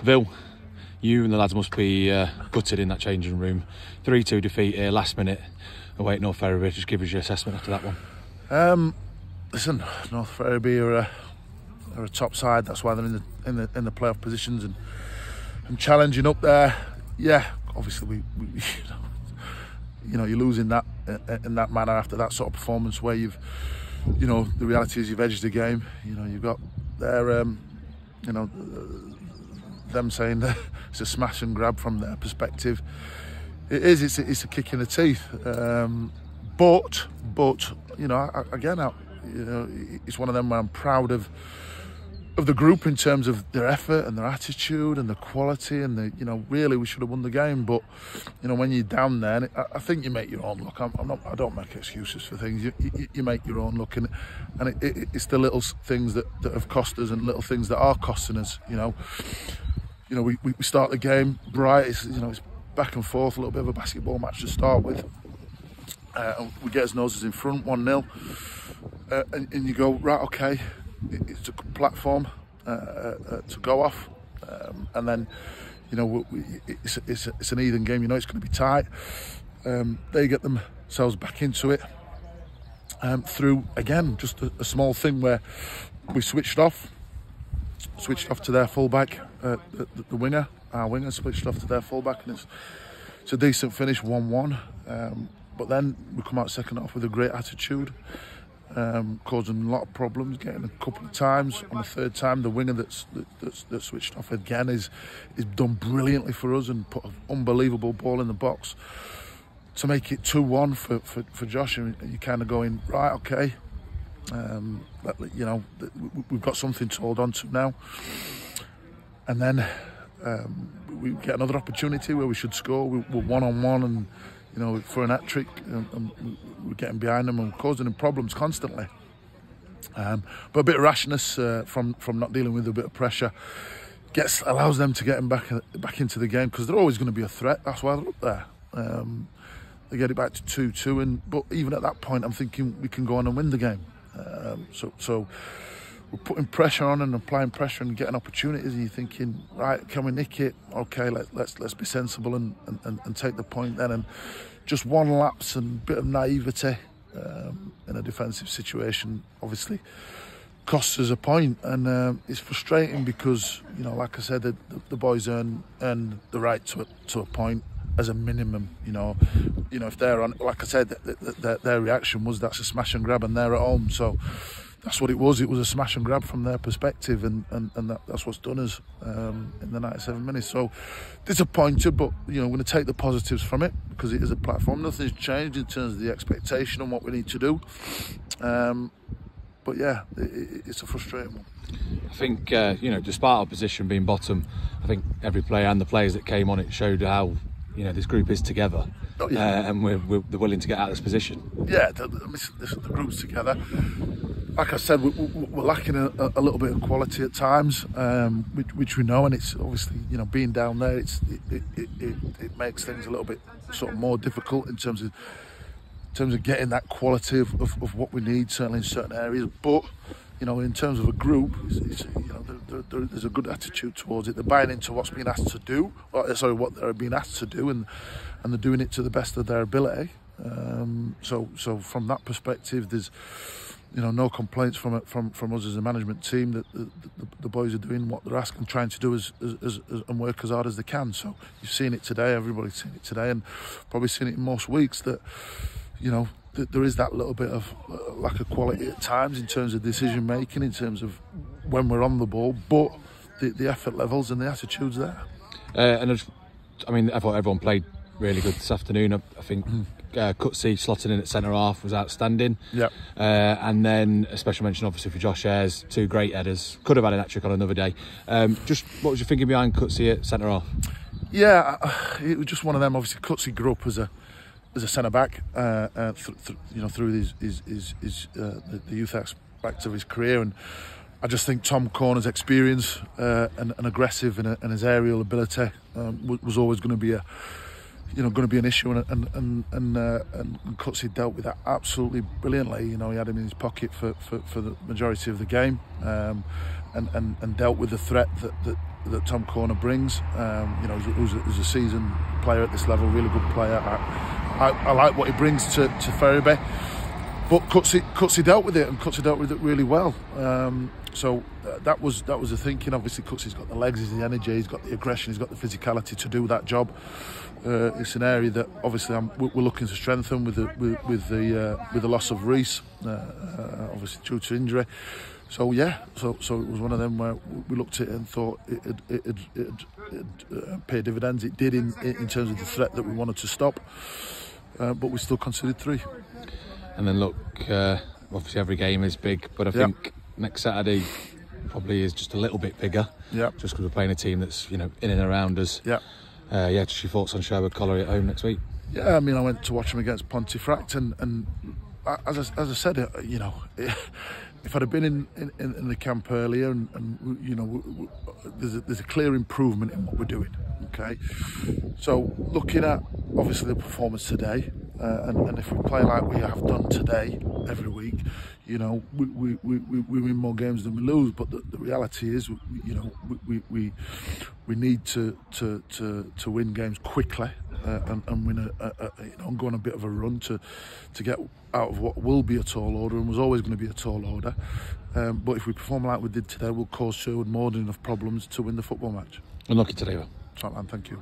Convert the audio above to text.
Vil, you and the lads must be gutted in that changing room. 3-2 defeat here, last minute away at North Ferriby. Just give us your assessment after that one. Listen, North Ferriby are a top side. That's why they're in the playoff positions and challenging up there. Yeah, obviously we you know, you're losing that in that manner after that sort of performance where you've, you know, the reality is you've edged the game. You know, you've got their you know, them saying that it's a smash and grab from their perspective. It is. It's a kick in the teeth. But you know, again, you know, it's one of them where I'm proud of the group in terms of their effort and their attitude and the quality and the, you know, really we should have won the game, but you know, when you're down there, I think you make your own luck. I don't make excuses for things. You make your own luck, and it's the little things that have cost us and little things that are costing us. You know, we start the game bright. It's, you know, it's back and forth, a little bit of a basketball match to start with. We get his noses in front, 1-0, and you go, right, okay, it's a good platform to go off, and then, you know, it's an even game. You know, it's going to be tight. They get themselves back into it through, again, just a small thing where we switched off to their fullback, the winger. Our winger switched off to their fullback, and it's a decent finish, 1-1. But then we come out second half with a great attitude, causing a lot of problems, getting a couple of times. On the third time, the winger that switched off again is done brilliantly for us and put an unbelievable ball in the box to make it 2-1 for Josh. And you're kind of going, right, okay, you know, we've got something to hold on to now. And then we get another opportunity where we should score. We're 1-on-1 and, you know, for an hat-trick, and we're getting behind them and causing them problems constantly. But a bit of rashness from not dealing with a bit of pressure allows them to get them back into the game, because they're always going to be a threat. That's why they're up there. They get it back to 2-2, but even at that point, I'm thinking we can go on and win the game. So we're putting pressure on and applying pressure and getting opportunities, and you're thinking, right, can we nick it? Okay, let's be sensible and take the point then. And just one lapse and a bit of naivety in a defensive situation obviously costs us a point, and it's frustrating because, you know, like I said, the boys earn the right to a point as a minimum. You know, if they're on, like I said, their reaction was that's a smash and grab, and they're at home, so that's what it was. It was a smash and grab from their perspective, and that's what's done us in the 97 minutes. So disappointed, but, you know, we're going to take the positives from it because it is a platform. Nothing's changed in terms of the expectation and what we need to do. But yeah, it's a frustrating one. I think, you know, despite our position being bottom, I think every player and the players that came on it showed how, you know, this group is together. Oh, yeah. And we're willing to get out of this position. Yeah, the group's together. Like I said, we're lacking a little bit of quality at times, which we know, and it's obviously, you know, being down there, it makes things a little bit sort of more difficult in terms of getting that quality of what we need, certainly in certain areas. But, you know, in terms of a group, you know, there's a good attitude towards it. They're buying into what's being asked to do, what they're being asked to do, and they're doing it to the best of their ability. So from that perspective, there's, you know, no complaints from us as a management team that the boys are doing what they're asking, trying to do and work as hard as they can. So you've seen it today, everybody's seen it today, and probably seen it in most weeks that, you know, there is that little bit of lack of quality at times in terms of decision making, in terms of when we're on the ball, but the effort levels and the attitudes there. And I mean, I thought everyone played really good this afternoon. I think Cutsy slotting in at centre half was outstanding. Yeah. And then a special mention obviously for Josh Ayres, 2 great headers. Could have had an hat-trick on another day. Just what was your thinking behind Cutsy at centre half? Yeah, it was just one of them. Obviously, Cutsy grew up as a centre back, you know, through the youth aspect of his career, and I just think Tom Corner's experience and aggressive and his aerial ability was always going to be an issue, and Cutsy dealt with that absolutely brilliantly. You know, he had him in his pocket for the majority of the game, and dealt with the threat that Tom Corner brings. You know, who's a seasoned player at this level, really good player. I like what he brings to Ferriby. But Cutsy dealt with it, and Cutsy dealt with it really well. So that was the thinking. Obviously, Cutsy's got the legs, he's the energy, he's got the aggression, he's got the physicality to do that job. It's an area that obviously we're looking to strengthen with the loss of Reece, obviously due to injury. So yeah, so it was one of them where we looked at it and thought it'd pay dividends. It did in terms of the threat that we wanted to stop, but we still considered 3. And then look, obviously every game is big, but I think next Saturday probably is just a little bit bigger. Yeah. Just because we're playing a team that's, you know, in and around us. Yeah. Just your thoughts on Sherwood Colliery at home next week? Yeah, I mean, I went to watch them against Pontefract, and as I said, you know, if I'd have been in the camp earlier, and you know, there's a clear improvement in what we're doing. Okay, so looking at obviously the performance today, and if we play like we have done today every week, you know, we win more games than we lose. But the reality is, you know, we need to win games quickly and win you know, go on a bit of a run to get out of what will be a tall order and was always going to be a tall order. But if we perform like we did today, we'll cause Sherwood more than enough problems to win the football match. Unlucky today, though. Top man, thank you.